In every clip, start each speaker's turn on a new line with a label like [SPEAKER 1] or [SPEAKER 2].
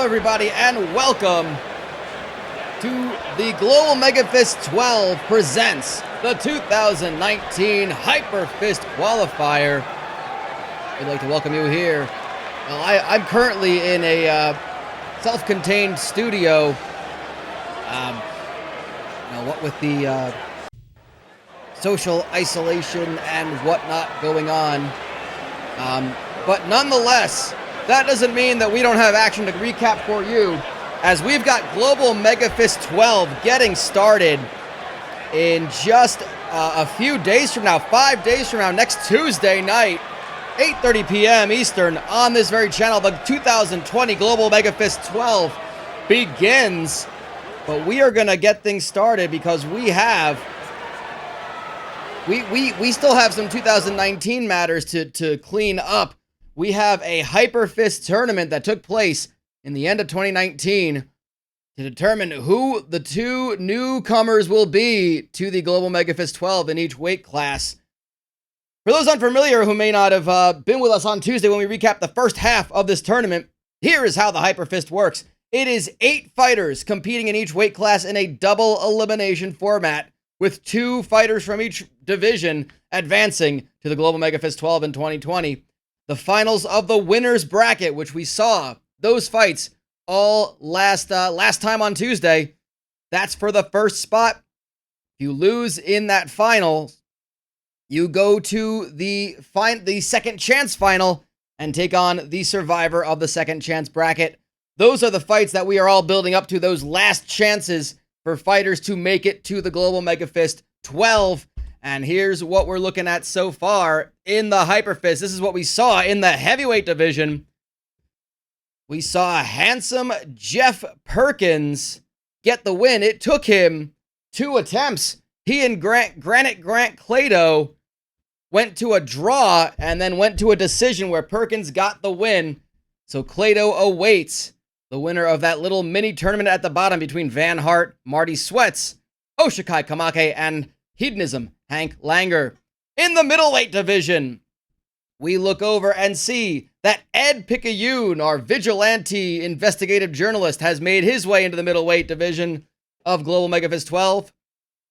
[SPEAKER 1] Hello everybody and welcome to the Global MEGAFist 12 presents the 2019 HYPERFist qualifier. We'd like to welcome you here. I'm currently in a self-contained studio, what with the social isolation and whatnot going on. But nonetheless, that doesn't mean that we don't have action to recap for you, as we've got Global MEGAFist 12 getting started in just a few days from now, 5 days from now, next Tuesday night, 8:30 p.m. Eastern, on this very channel. The 2020 Global MEGAFist 12 begins, but we are going to get things started because we still have some 2019 matters to clean up. We have a HYPERFist tournament that took place in the end of 2019 to determine who the two newcomers will be to the Global MEGAFist 12 in each weight class. For those unfamiliar who may not have been with us on Tuesday when we recapped the first half of this tournament, here is how the HYPERFist works. It is 8 fighters competing in each weight class in a double elimination format, with 2 fighters from each division advancing to the Global MEGAFist 12 in 2020. The finals of the winners bracket, which we saw those fights all last time on Tuesday, that's for the first spot. If you lose in that final, you go to the second chance final and take on the survivor of the second chance bracket. Those are the fights that we are all building up to, those last chances for fighters to make it to the Global MEGAFist 12. And here's what we're looking at so far in the HYPERFist. This is what we saw in the heavyweight division. We saw handsome Jeff Perkins get the win. It took him 2 attempts. He and Grant Clado went to a draw and then went to a decision where Perkins got the win. So Clado awaits the winner of that little mini tournament at the bottom between Van Hart, Marty Sweats, Oshikai Kamake, and Hedonism Hank Langer. In the middleweight division, we look over and see that Ed Picayune, our vigilante investigative journalist, has made his way into the middleweight division of Global MEGAFist 12.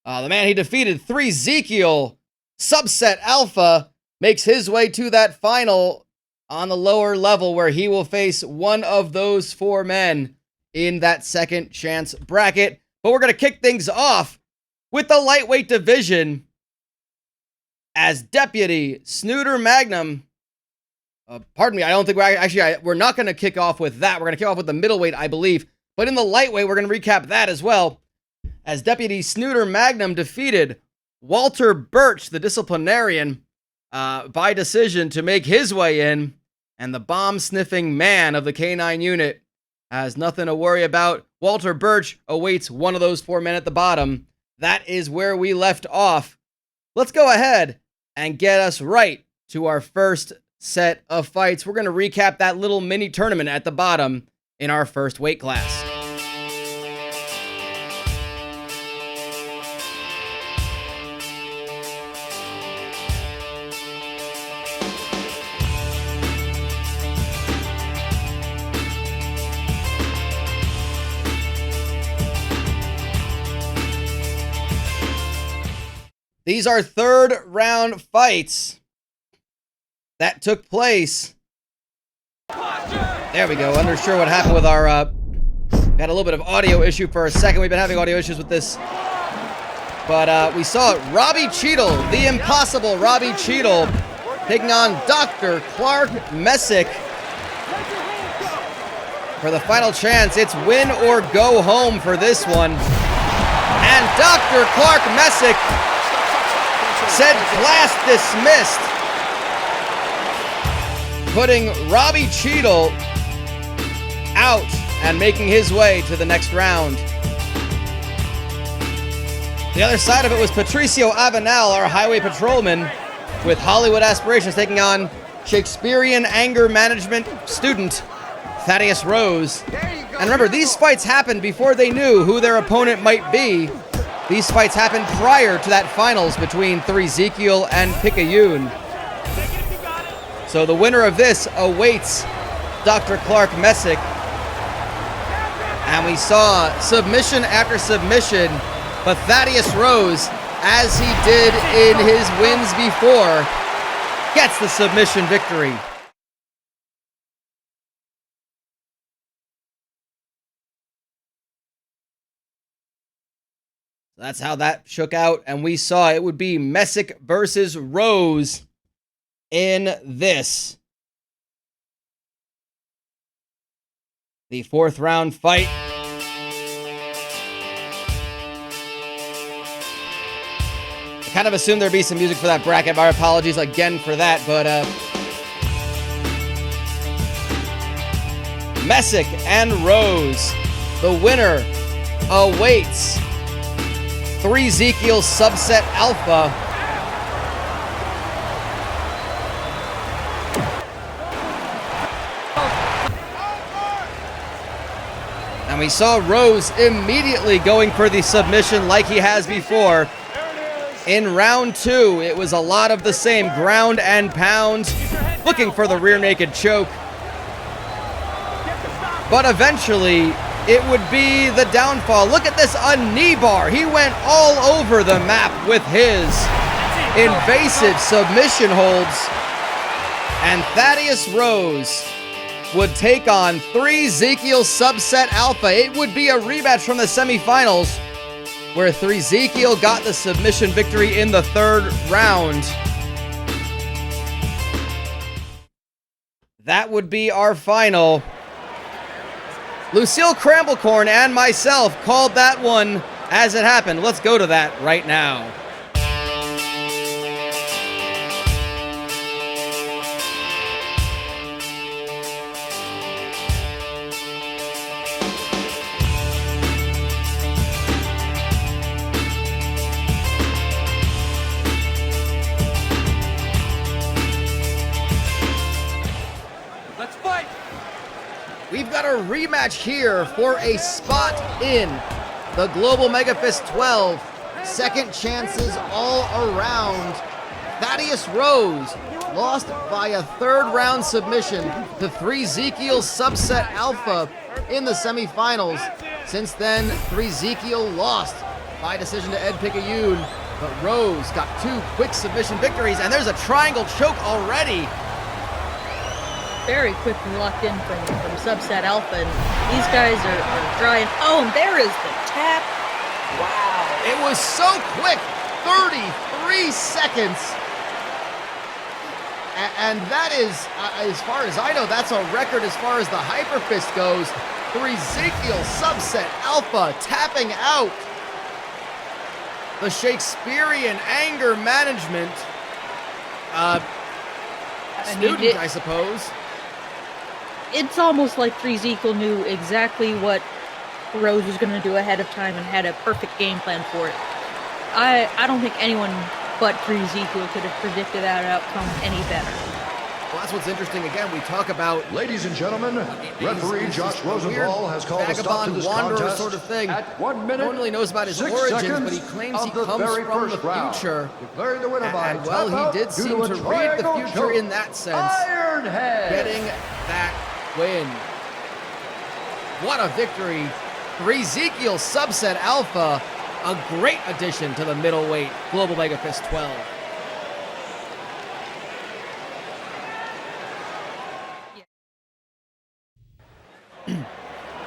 [SPEAKER 1] The man he defeated, 3 Ezekiel, Subset Alpha, makes his way to that final on the lower level where he will face one of those 4 men in that second chance bracket. But we're going to kick things off with the lightweight division, as Deputy Snooter Magnum, pardon me, I don't think we're not going to kick off with that. We're going to kick off with the middleweight, I believe. But in the lightweight, we're going to recap that as well, as Deputy Snooter Magnum defeated Walter Birch, the disciplinarian, by decision to make his way in. And the bomb-sniffing man of the K9 unit has nothing to worry about. Walter Birch awaits one of those 4 men at the bottom. That is where we left off. Let's go ahead and get us right to our first set of fights. We're going to recap that little mini tournament at the bottom in our first weight class. These are third round fights that took place. There we go. Unsure what happened with our, got a little bit of audio issue for a second. We've been having audio issues with this. But we saw Robbie Cheadle, the impossible Robbie Cheadle, taking on Dr. Clark Messick for the final chance. It's win or go home for this one. And Dr. Clark Messick said class dismissed, putting Robbie Cheadle out and making his way to the next round. The other side of it was Patricio Avenal, our highway patrolman with Hollywood aspirations, taking on Shakespearean anger management student Thaddeus Rose. And remember, these fights happened before they knew who their opponent might be. These fights happened prior to that finals between 3 Ezekiel and Picayune. So the winner of this awaits Dr. Clark Messick And we saw submission after submission, but Thaddeus Rose, as he did in his wins before, gets the submission victory. That's how that shook out, and we saw it would be Messick versus Rose in this. The 4th round fight. I kind of assumed there'd be some music for that bracket. My apologies again for that, but Messick and Rose, the winner awaits 3 Ezekiel subset alpha. And we saw Rose immediately going for the submission like he has before. In round 2, it was a lot of the same ground and pound, looking for the rear naked choke. But eventually, it would be the downfall. Look at this, a knee bar. He went all over the map with his invasive submission holds. And Thaddeus Rose would take on 3 Ezekiel subset alpha. It would be a rematch from the semifinals, where 3 Ezekiel got the submission victory in the 3rd round. That would be our final. Lucille Cramblecorn and myself called that one as it happened. Let's go to that right now. We've got a rematch here for a spot in the Global MEGAFist 12. Second chances all around. Thaddeus Rose lost by a 3rd round submission to 3 Ezekiel subset alpha in the semifinals. Since then, 3 Ezekiel lost by decision to Ed Picayune, but Rose got 2 quick submission victories, and there's a triangle choke already.
[SPEAKER 2] Very quick and locked in from subset alpha, and these guys are trying. Oh, and there is the tap. Wow.
[SPEAKER 1] It was so quick, 33 seconds. And that is, as far as I know, that's a record as far as the HYPERFist goes. 3 Ezekiel subset alpha tapping out. The Shakespearean anger management student, I suppose.
[SPEAKER 2] It's almost like 3 Ezekiel knew exactly what Rose was going to do ahead of time and had a perfect game plan for it. I don't think anyone but 3 Ezekiel could have predicted that outcome any better.
[SPEAKER 1] Well, that's what's interesting. Again, we talk about...
[SPEAKER 3] Ladies and gentlemen, referee Josh Rosenthal has called a stop to this contest
[SPEAKER 1] sort of thing.
[SPEAKER 3] At 1 minute,
[SPEAKER 1] Normally knows about his origins, but he claims he comes from the future.
[SPEAKER 3] Declaring the winner by
[SPEAKER 1] and well, he did seem to read the future in that sense, getting that win. What a victory. 3 Ezekiel subset alpha, a great addition to the middleweight Global MEGAFist 12.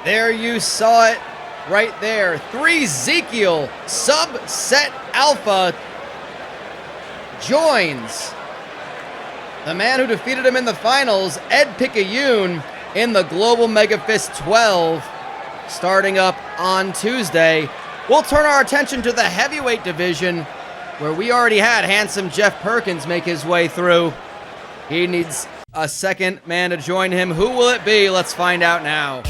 [SPEAKER 1] There you saw it right there. 3 Ezekiel subset alpha joins the man who defeated him in the finals, Ed Picayune, in the Global MEGAFist 12, starting up on Tuesday. We'll turn our attention to the heavyweight division, where we already had handsome Jeff Perkins make his way through. He needs a second man to join him. Who will it be? Let's find out now.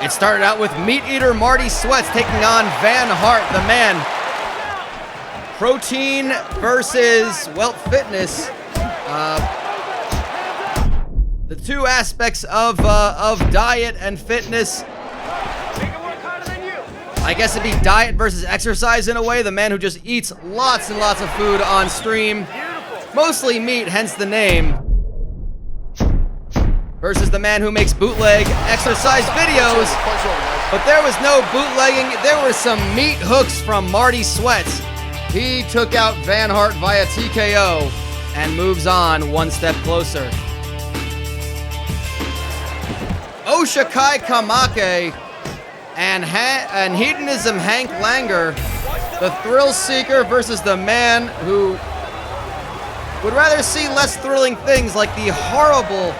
[SPEAKER 1] It started out with Meat Eater Marty Sweats taking on Van Hart, the man. Protein versus Welt Fitness. The two aspects of diet and fitness. I guess it'd be diet versus exercise in a way. The man who just eats lots and lots of food on stream, mostly meat, hence the name, versus the man who makes bootleg exercise videos. But there was no bootlegging. There were some meat hooks from Marty Sweats. He took out Van Hart via TKO and moves on one step closer. Oshakai Kamake and Hedonism Hank Langer, the thrill seeker versus the man who would rather see less thrilling things like the horrible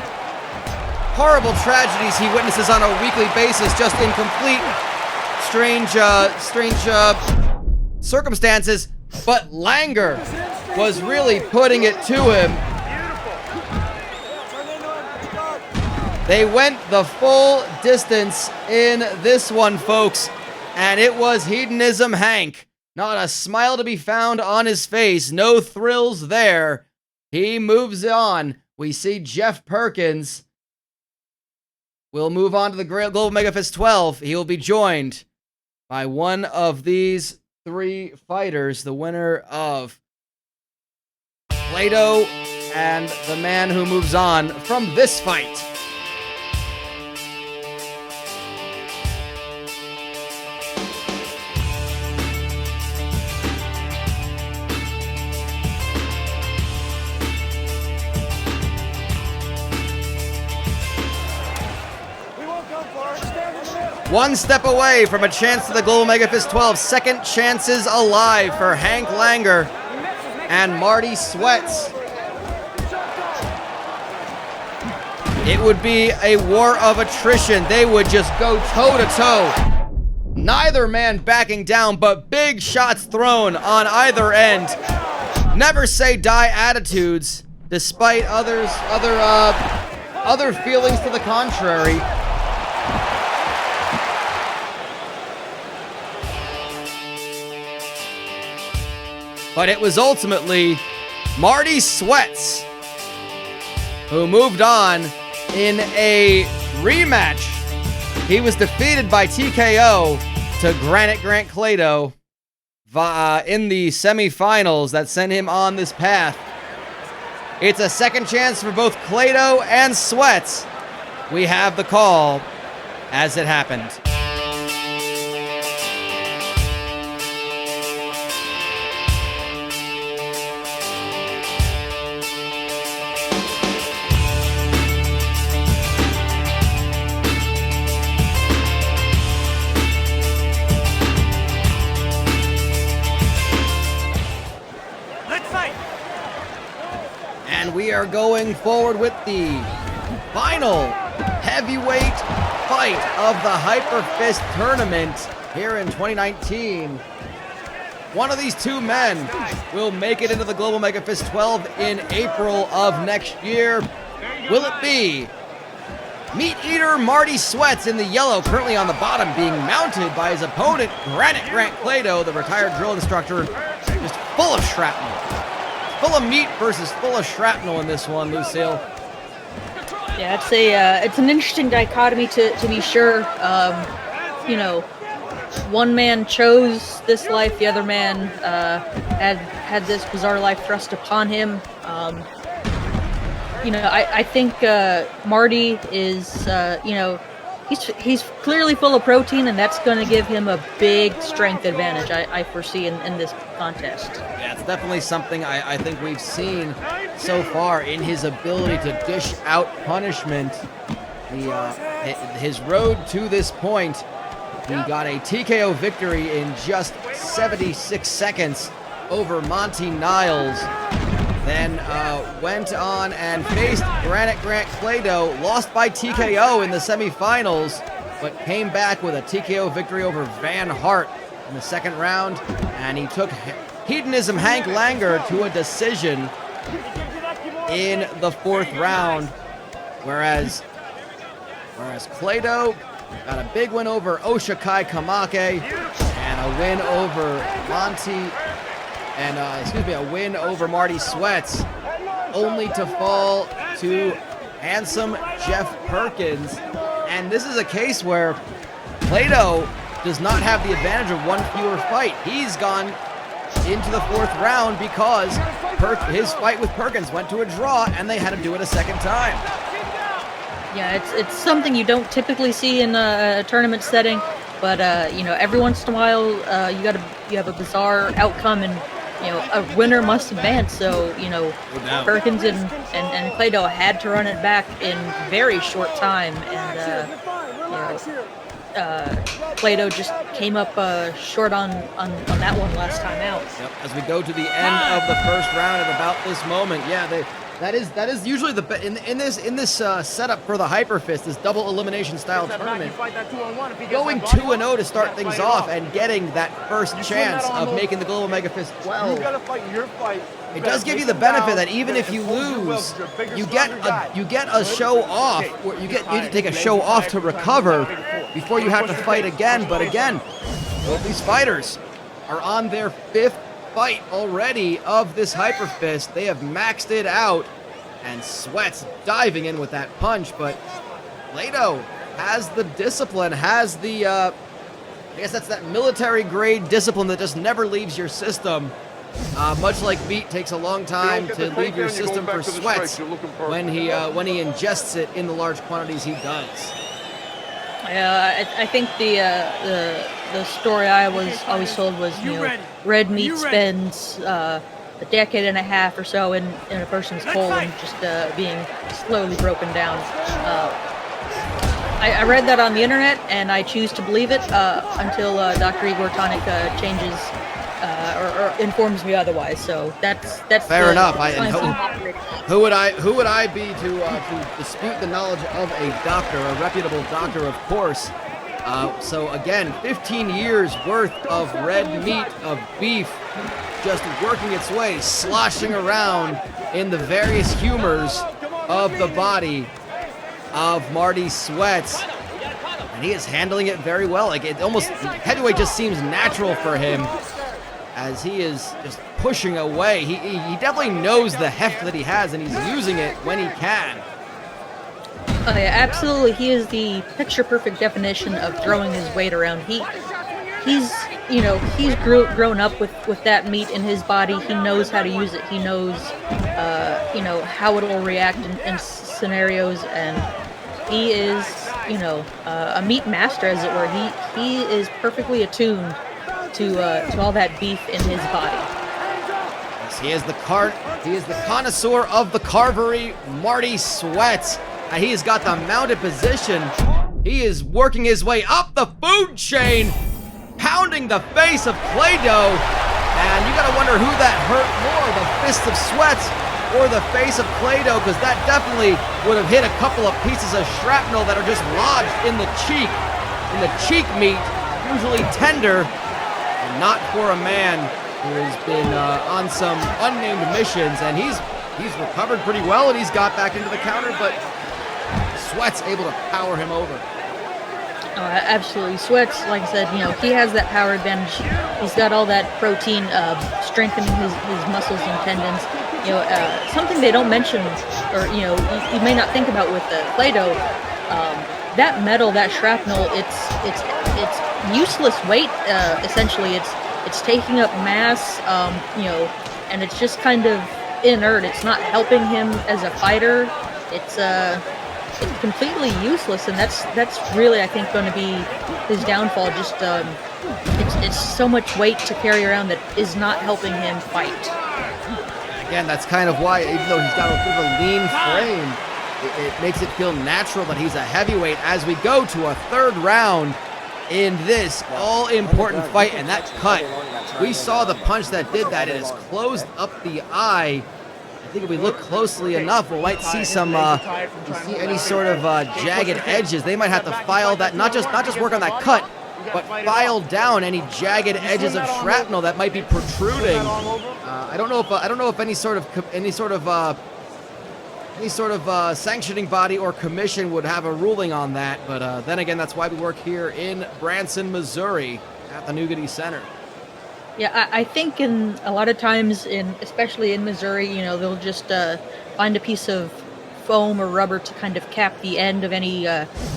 [SPEAKER 1] tragedies he witnesses on a weekly basis, just in complete strange circumstances. But Langer was really putting it to him. They went the full distance in this one, folks, and it was Hedonism Hank. Not a smile to be found on his face, no thrills there. He moves on. We see Jeff Perkins. We'll move on to the Global MEGAFist 12. He will be joined by one of these three fighters, the winner of Plato and the man who moves on from this fight. One step away from a chance to the Global MEGAFist 12. Second chances alive for Hank Langer and Marty Sweats. It would be a war of attrition. They would just go toe-to-toe. Neither man backing down, but big shots thrown on either end. Never say die attitudes, despite other feelings to the contrary. But it was ultimately Marty Sweats who moved on in a rematch. He was defeated by TKO to Grant Clado in the semifinals that sent him on this path. It's a second chance for both Clado and Sweats. We have the call as it happened. And we are going forward with the final heavyweight fight of the HYPERFist tournament here in 2019. One of these two men will make it into the Global MEGAFist 12 in April of next year. Will it be Meat Eater Marty Sweats in the yellow, currently on the bottom, being mounted by his opponent, Grant Clado, the retired drill instructor, just full of shrapnel. Full of meat versus full of shrapnel in this one, Lucille.
[SPEAKER 2] Yeah, it's an interesting dichotomy to be sure. You know, one man chose this life, the other man had this bizarre life thrust upon him. You know, I think Marty is, you know, he's clearly full of protein, and that's going to give him a big strength advantage, I foresee, in this contest.
[SPEAKER 1] Yeah, it's definitely something I think we've seen so far in his ability to dish out punishment. His road to this point, he got a TKO victory in just 76 seconds over Monty Niles. Then went on and faced Grant Clado, lost by TKO in the semifinals, but came back with a TKO victory over Van Hart in the second round, and he took Hedonism Hank Langer to a decision in the fourth round, whereas Clado got a big win over Oshakai Kamake and a win over a win over Marty Sweats. only to fall to handsome Jeff Perkins. And this is a case where Plato does not have the advantage of one fewer fight. He's gone into the 4th round because his fight with Perkins went to a draw, and they had to do it a second time.
[SPEAKER 2] Yeah, it's something you don't typically see in a tournament setting, but you know, every once in a while, you have a bizarre outcome, and you know, a winner must advance. So you know, Perkins and Plato had to run it back in very short time, and you know, Plato just came up short on that one last time out.
[SPEAKER 1] Yep. As we go to the end of the 1st round at about this moment, yeah, that is usually the in this setup for the HYPERFist, this double elimination style tournament. Going 2-0 to start things off and getting that first chance of making the Global MEGAFist 12. It does give you the benefit that even if you lose, you get a show off, or you get to take a show off to recover before you have to fight again. But again, both these fighters are on their 5th fight already of this HYPERFist. They have maxed it out, and Sweat's diving in with that punch, but Plato has the discipline, has the I guess that's that military grade discipline that just never leaves your system. Much like meat takes a long time to leave your system for Sweats when he ingests it in the large quantities he does.
[SPEAKER 2] I think the story I was always told was, you know, red meat spends a decade and a half or so in a person's colon, just being slowly broken down. I read that on the internet, and I choose to believe it until Dr. Igor Tonic changes or informs me otherwise. So that's
[SPEAKER 1] fair enough. Who would I be to dispute the knowledge of a doctor, a reputable doctor, of course. So again, 15 years worth of red meat, of beef, just working its way, sloshing around in the various humors of the body of Marty Sweats. And he is handling it very well. Like, it almost, heavyweight just seems natural for him as he is just pushing away. He definitely knows the heft that he has, and he's using it when he can.
[SPEAKER 2] Oh yeah, absolutely. He is the picture-perfect definition of throwing his weight around. He's grown up with that meat in his body. He knows how to use it. He knows, how it will react in scenarios, and he is, a meat master, as it were. He is perfectly attuned to all that beef in his body.
[SPEAKER 1] Yes, he is the connoisseur of the carvery, Marty Sweats. He has got the mounted position. He is working his way up the food chain, pounding the face of Play-Doh. And you gotta wonder who that hurt more, the fist of Sweats or the face of Play-Doh, because that definitely would have hit a couple of pieces of shrapnel that are just lodged in the cheek meat, usually tender, and not for a man who has been on some unnamed missions. And he's recovered pretty well, and he's got back into the counter, but Sweats able to power him over.
[SPEAKER 2] Absolutely. Sweats, like I said, he has that power advantage. He's got all that protein strengthening his muscles and tendons. Something they don't mention, or you may not think about with the Play-Doh, that metal, that shrapnel, it's useless weight. Essentially, it's taking up mass, and it's just kind of inert. It's not helping him as a fighter. It's completely useless, and that's really, I think, going to be his downfall. Just it's so much weight to carry around that is not helping him fight.
[SPEAKER 1] Again, that's kind of why, even though he's got a bit of a lean frame, it makes it feel natural that he's a heavyweight as we go to a 3rd round in this all-important fight. And that cut, we saw the punch that did that. It has closed up the eye. I think if we look closely enough, we might see some, any sort of jagged edges. They might have to file that, not just work on that cut, but file down any jagged edges of shrapnel that might be protruding. I don't know if any sort of sanctioning body or commission would have a ruling on that. But then again, that's why we work here in Branson, Missouri, at the Nougaty Center.
[SPEAKER 2] Yeah, I think in a lot of times, especially in Missouri, they'll just find a piece of foam or rubber to kind of cap the end of any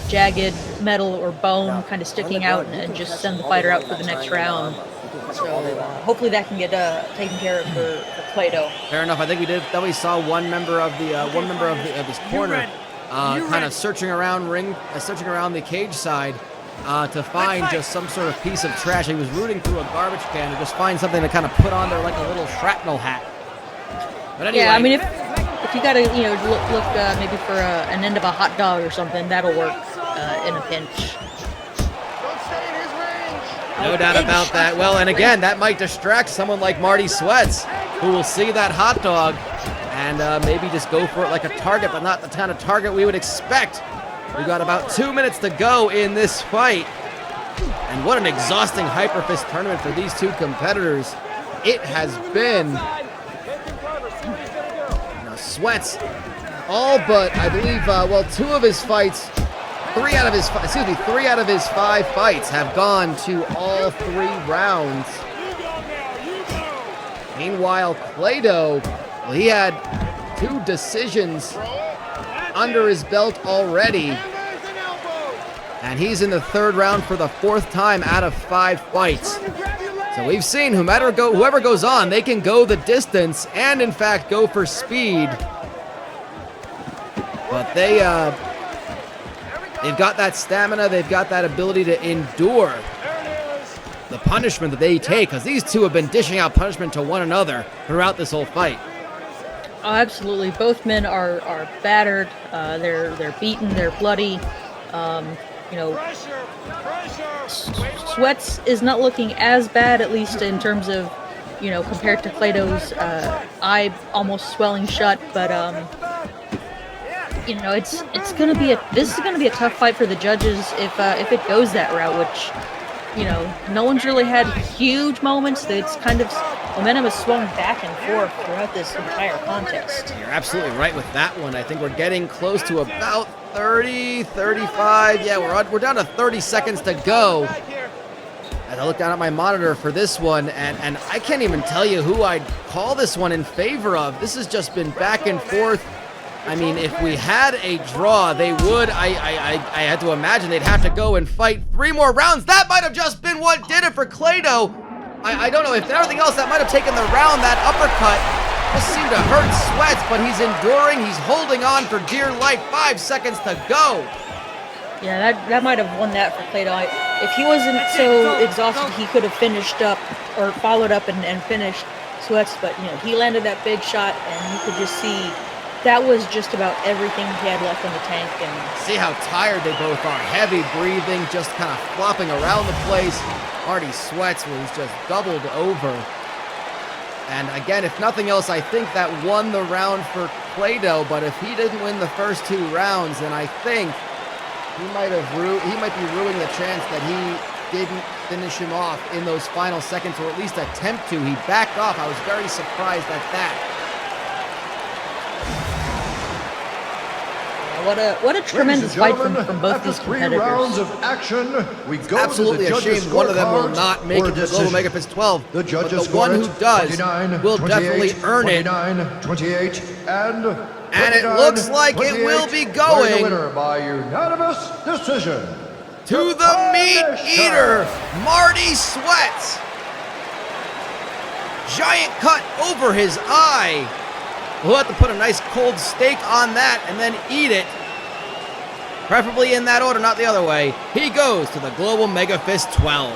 [SPEAKER 2] jagged metal or bone kind of sticking out, and just send the fighter out for the next round. So hopefully that can get taken care of for Plato.
[SPEAKER 1] Fair enough. I think we definitely saw one member of his corner kind of searching around the cage side to find just some sort of piece of trash. He was rooting through a garbage can to just find something to kind of put on there like a little shrapnel hat. But anyway,
[SPEAKER 2] yeah, I mean, if you gotta look maybe for an end of a hot dog or something, that'll work in a pinch.
[SPEAKER 1] No doubt about that. Well, and again, that might distract someone like Marty Sweats, who will see that hot dog and maybe just go for it like a target, but not the kind of target we would expect. We've got about 2 minutes to go in this fight. And what an exhausting HYPERFist tournament for these two competitors. It has been. Sweats, all but, I believe, three out of his 5 fights have gone to all 3 rounds. Meanwhile, Plato, well, he had 2 decisions under his belt already, and he's in the 3rd round for the 4th time out of 5 fights. So we've seen whoever goes on, they can go the distance and in fact go for speed. But they've got that stamina, they've got that ability to endure the punishment that they take, because these two have been dishing out punishment to one another throughout this whole fight.
[SPEAKER 2] Oh, absolutely. Both men are battered. They're beaten. They're bloody. Sweats is not looking as bad, at least in terms of, compared to Plato's eye almost swelling shut. But this is gonna be a tough fight for the judges if it goes that route, which no one's really had huge moments. It's kind of momentum has swung back and forth throughout this entire contest.
[SPEAKER 1] You're absolutely right with that one. I think we're getting close to about 30, 35. Yeah, we're down to 30 seconds to go. As I look down at my monitor for this one, and I can't even tell you who I'd call this one in favor of. This has just been back and forth. I mean, if we had a draw, they would, I had to imagine they'd have to go and fight 3 more rounds. That might have just been what did it for Clado. I don't know, if everything else, that might have taken the round. That uppercut just seemed to hurt Sweats, but he's enduring, he's holding on for dear life. 5 seconds to go.
[SPEAKER 2] Yeah, that might have won that for Clado. If he wasn't so exhausted, he could have finished up, or followed up and finished Sweats, but he landed that big shot, and you could just see that was just about everything he had left in the tank. And
[SPEAKER 1] see how tired they both are. Heavy breathing, just kind of flopping around the place. Marty Sweats was just doubled over. And again, if nothing else, I think that won the round for Plado. But if he didn't win the first 2 rounds, then I think he might be ruining the chance that he didn't finish him off in those final seconds, or at least attempt to. He backed off. I was very surprised at that.
[SPEAKER 2] What a tremendous fight from both these competitors.
[SPEAKER 3] 3 rounds of action, we go
[SPEAKER 1] absolutely
[SPEAKER 3] to the
[SPEAKER 1] a shame one of them will not make it to Global MEGAFist 12.
[SPEAKER 3] The judges,
[SPEAKER 1] but the one who does will definitely earn it.
[SPEAKER 3] 28, and
[SPEAKER 1] it looks like it will be going
[SPEAKER 3] the winner by unanimous decision
[SPEAKER 1] to the meat eater, Marty Sweats. Giant cut over his eye. We'll have to put a nice cold steak on that and then eat it. Preferably in that order, not the other way. He goes to the Global MEGAFist 12.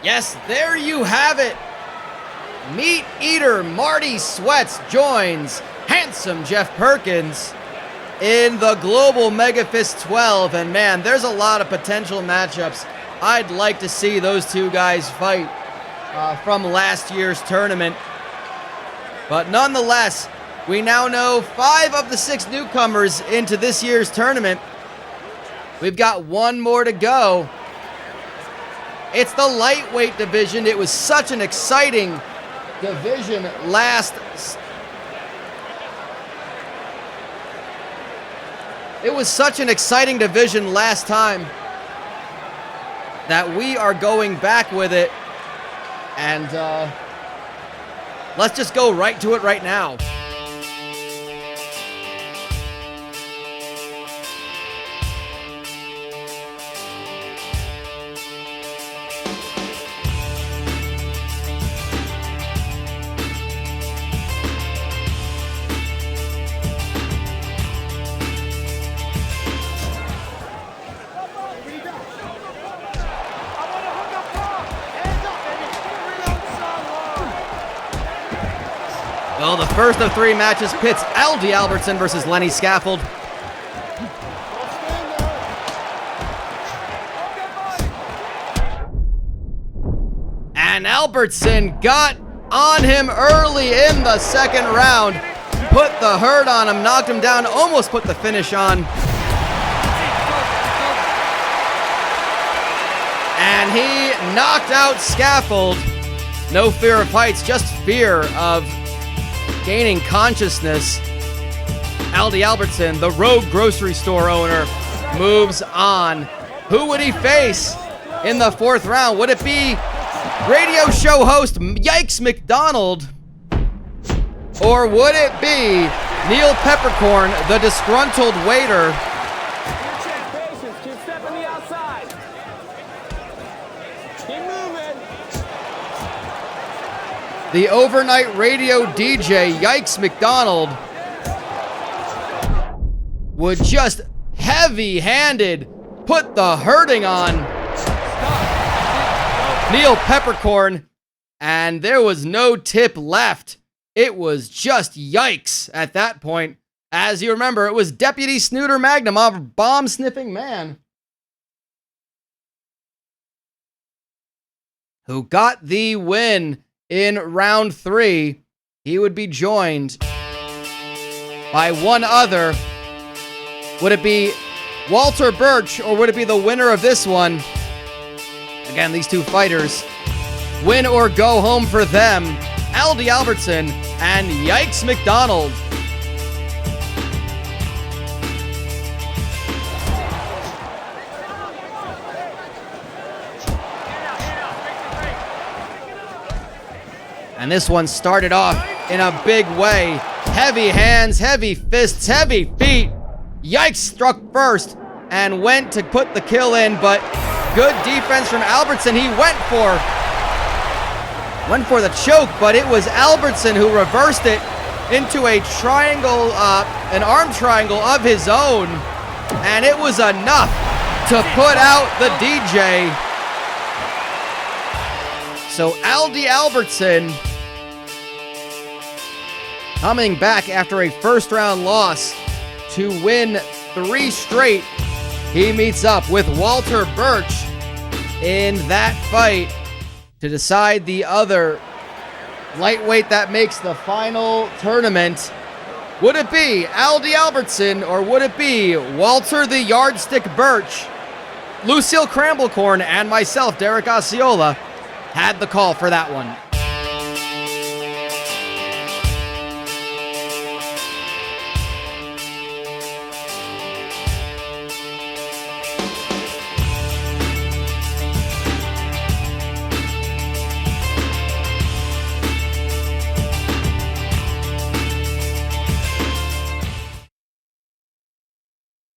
[SPEAKER 1] Yes, there you have it. Meat eater Marty Sweats joins handsome Jeff Perkins in the Global MEGAFist 12. And man, there's a lot of potential matchups. I'd like to see those 2 guys fight from last year's tournament. But nonetheless, we now know 5 of the 6 newcomers into this year's tournament. We've got 1 more to go. It's the lightweight division. It was such an exciting division last. It was such an exciting division last time that we are going back with it. And let's just go right to it right now. Well, the first of 3 matches pits Aldi Albertson versus Lenny Scaffold. And Albertson got on him early in the second round. Put the hurt on him, knocked him down, almost put the finish on. And he knocked out Scaffold. No fear of heights, just fear of gaining consciousness. Aldi Albertson, the rogue grocery store owner, moves on. Who would he face in the 4th round? Would it be radio show host Yikes McDonald? Or would it be Neil Peppercorn, the disgruntled waiter? The overnight radio DJ, Yikes McDonald, would just heavy-handed put the hurting on Neil Peppercorn, and there was no tip left. It was just yikes at that point. As you remember, it was Deputy Snooter Magnum, our bomb-sniffing man, who got the win in round 3. He would be joined by one other. Would it be Walter Birch, or would it be the winner of this one? Again, these 2 fighters, win or go home for them. Aldi Albertson and Yikes McDonald. And this one started off in a big way. Heavy hands, heavy fists, heavy feet. Yikes struck first and went to put the kill in, but good defense from Albertson. He went for the choke, but it was Albertson who reversed it into a triangle, an arm triangle of his own. And it was enough to put out the DJ. So Aldi Albertson, coming back after a 1st round loss to win 3 straight, he meets up with Walter Birch in that fight to decide the other lightweight that makes the final tournament. Would it be Aldi Albertson, or would it be Walter the Yardstick Birch? Lucille Cramblecorn and myself, Derek Osceola, had the call for that one.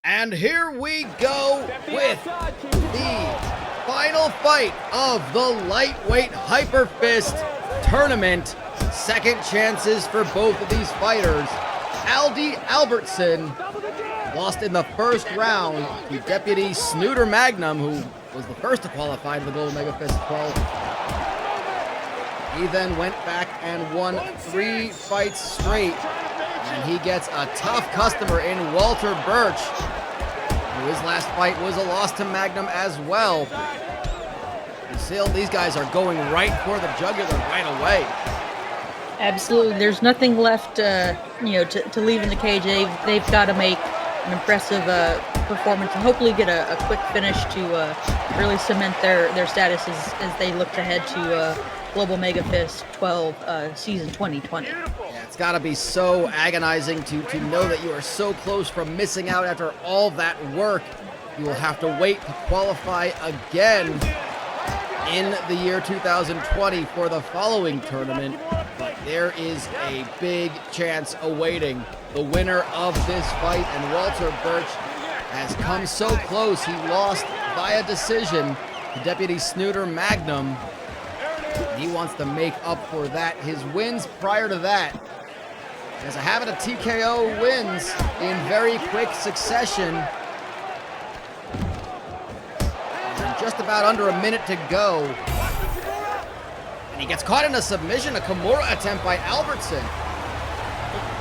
[SPEAKER 1] And here we go with the final fight of the lightweight HYPERFist tournament. Second chances for both of these fighters. Aldi Albertson lost in the 1st round to Deputy Snooter Magnum, who was the first to qualify to the Global MEGAFist 12. He then went back and won 3 fights straight, and he gets a tough customer in Walter Birch, who his last fight was a loss to Magnum as well. These guys are going right for the jugular right away.
[SPEAKER 2] Absolutely. There's nothing left, to leave in the cage. They've got to make an impressive performance and hopefully get a quick finish to really cement their status as they look ahead to Global MEGAFist 12 season 2020.
[SPEAKER 1] Yeah, it's got to be so agonizing to know that you are so close from missing out after all that work. You will have to wait to qualify again in the year 2020 for the following tournament, but there is a big chance awaiting the winner of this fight, and Walter Birch has come so close. He lost via decision to Deputy Snooter Magnum. He wants to make up for that. His wins prior to that, as a habit of TKO wins in very quick succession. And just about under a minute to go. And he gets caught in a submission, a Kimura attempt by Albertson.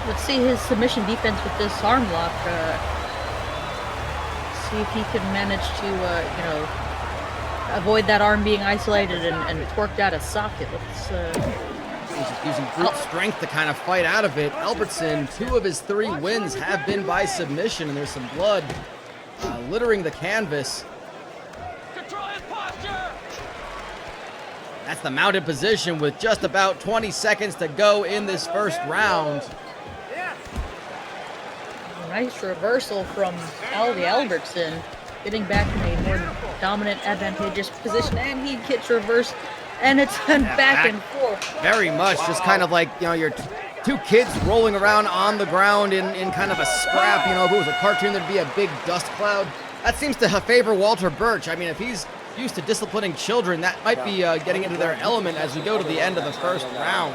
[SPEAKER 2] Let's see his submission defense with this arm lock. See if he can manage to, avoid that arm being isolated and worked out of socket.
[SPEAKER 1] He's just using brute strength to kind of fight out of it. Albertson, 2 of his 3 wins have been by submission, and there's some blood littering the canvas. That's the mounted position with just about 20 seconds to go in this first round.
[SPEAKER 2] Nice reversal from Albertson, getting back in a more dominant, advantageous position, and he gets reversed, and it's back and forth.
[SPEAKER 1] Very much, just kind of like, your 2 kids rolling around on the ground in kind of a scrap. If it was a cartoon, there'd be a big dust cloud. That seems to favor Walter Birch. I mean, if he's used to disciplining children, that might be getting into their element as we go to the end of the first round.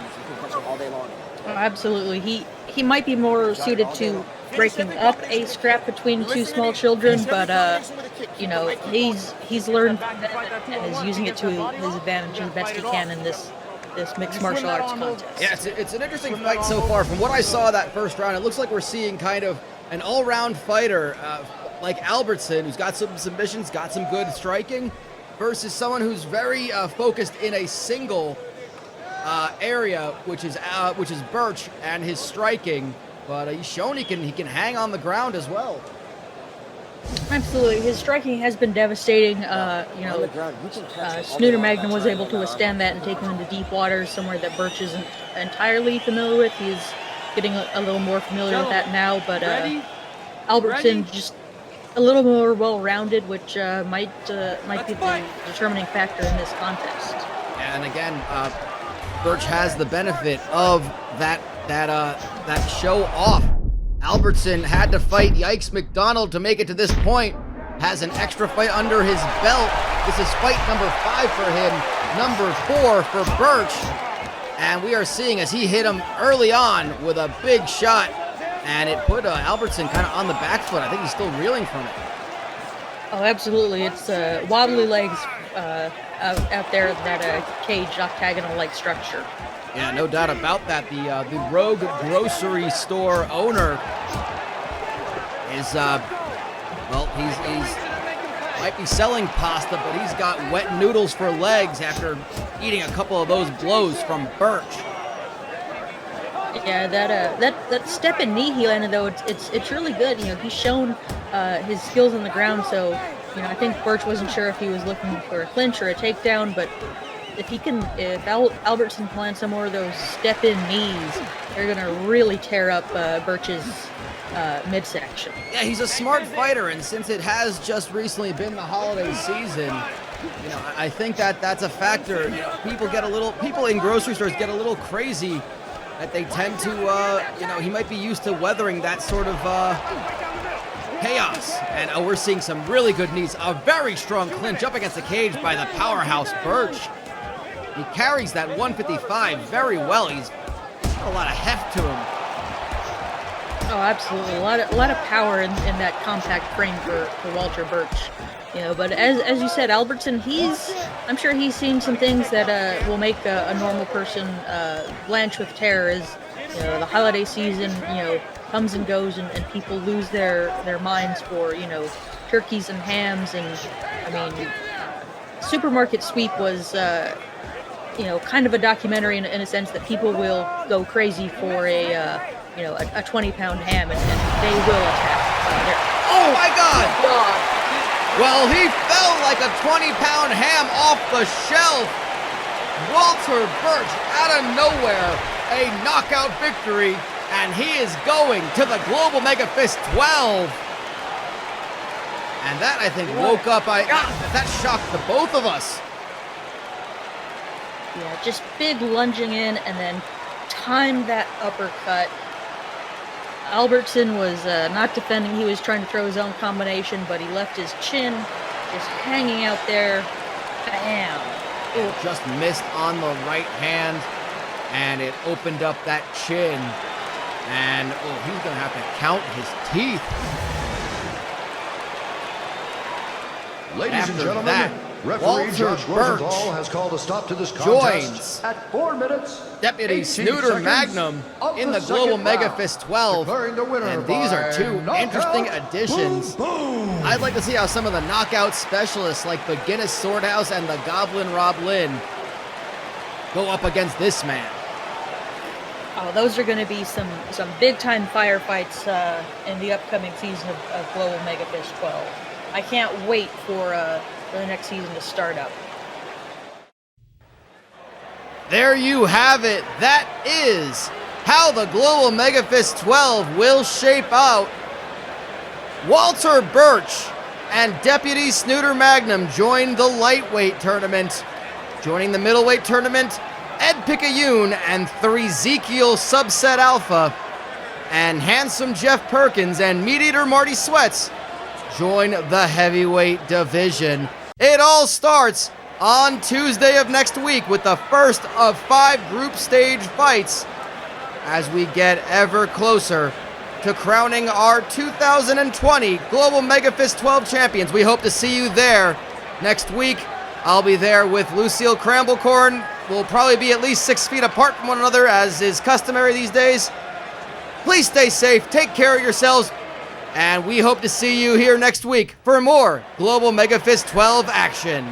[SPEAKER 2] Oh, absolutely. He might be more suited to breaking up a scrap between 2 small children, but he's learned and is using it to his advantage as best he can in this mixed martial arts contest.
[SPEAKER 1] Yeah, it's an interesting fight so far. From what I saw that first round, it looks like we're seeing kind of an all-round fighter like Albertson, who's got some submissions, got some good striking, versus someone who's very focused in a single area, which is Birch and his striking. But he's shown he can hang on the ground as well.
[SPEAKER 2] Absolutely, his striking has been devastating. Snooter Magnum was able to withstand that and take him into deep waters, somewhere that Birch isn't entirely familiar with. He's getting a little more familiar with that now, but Albertson just a little more well-rounded, which might be the determining factor in this contest.
[SPEAKER 1] And again, Birch has the benefit of that show off. Albertson had to fight Yikes McDonald to make it to this point. Has an extra fight under his belt. This is fight number 5 for him, number 4 for Birch. And we are seeing as he hit him early on with a big shot, and it put Albertson kind of on the back foot. I think he's still reeling from it.
[SPEAKER 2] Oh, absolutely. It's wobbly legs out there, that cage octagonal-like structure.
[SPEAKER 1] Yeah, no doubt about that. The rogue grocery store owner is, he's might be selling pasta, but he's got wet noodles for legs after eating a couple of those blows from Birch.
[SPEAKER 2] Yeah, that step and knee he landed, though, it's really good. He's shown his skills on the ground, so I think Birch wasn't sure if he was looking for a clinch or a takedown, but if Albertson can land some more of those step-in knees, they're gonna really tear up Birch's midsection.
[SPEAKER 1] Yeah, he's a smart fighter, and since it has just recently been the holiday season, I think that's a factor. People in grocery stores get a little crazy that they tend to, he might be used to weathering that sort of chaos. And we're seeing some really good knees. A very strong clinch up against the cage by the powerhouse Birch. He carries that 155 very well. He's got a lot of heft to him.
[SPEAKER 2] Oh, absolutely. A lot of power in that compact frame for Walter Birch. But as you said, Albertson, I'm sure he's seen some things that will make a normal person blanch with terror as the holiday season comes and goes, and people lose their minds for turkeys and hams. And I mean, Supermarket Sweep was kind of a documentary in a sense that people will go crazy for a 20-pound ham, and they will attack
[SPEAKER 1] Oh my God!
[SPEAKER 2] God.
[SPEAKER 1] Well, he fell like a 20-pound ham off the shelf. Walter Birch, out of nowhere, a knockout victory, and he is going to the Global MEGAFist 12. And that, I think, woke up, that shocked the both of us.
[SPEAKER 2] Yeah, just big lunging in and then timed that uppercut. Albertson was not defending, he was trying to throw his own combination, but he left his chin just hanging out there. Bam!
[SPEAKER 1] It just missed on the right hand, and it opened up that chin. And, oh, he's going to have to count his teeth.
[SPEAKER 3] Ladies and gentlemen,
[SPEAKER 1] that,
[SPEAKER 3] referee
[SPEAKER 1] Walter
[SPEAKER 3] Josh
[SPEAKER 1] Birch
[SPEAKER 3] Rosenthal has called a stop to this
[SPEAKER 1] joins
[SPEAKER 3] contest at 4 minutes.
[SPEAKER 1] Deputy
[SPEAKER 3] 18
[SPEAKER 1] Snooter
[SPEAKER 3] seconds
[SPEAKER 1] Magnum
[SPEAKER 3] of
[SPEAKER 1] in the
[SPEAKER 3] the
[SPEAKER 1] Global
[SPEAKER 3] second round,
[SPEAKER 1] MEGAFist 12.
[SPEAKER 3] declaring the winner
[SPEAKER 1] And these are
[SPEAKER 3] by
[SPEAKER 1] two
[SPEAKER 3] knockout.
[SPEAKER 1] interesting additions.
[SPEAKER 3] Boom, boom.
[SPEAKER 1] I'd like to see how some of the knockout specialists like the Guinness Swordhouse and the Goblin Rob Lynn go up against this man.
[SPEAKER 2] Oh, those are going to be some big-time firefights in the upcoming season of Global MEGAFist 12. I can't wait for the next season to start up.
[SPEAKER 1] There you have it. That is how the Global MEGAFist 12 will shape out. Walter Birch and Deputy Snooter Magnum join the lightweight tournament. Joining the middleweight tournament, Ed Picayune and Ezekiel Subset Alpha, and Handsome Jeff Perkins and Meat Eater Marty Sweats join the heavyweight division. It all starts on Tuesday of next week with the first of 5 group stage fights as we get ever closer to crowning our 2020 Global MEGAFist 12 champions. We hope to see you there next week. I'll be there with Lucille Cramblecorn. We'll probably be at least 6 feet apart from one another, as is customary these days. Please stay safe, take care of yourselves, and we hope to see you here next week for more Global MEGAFist 12 action.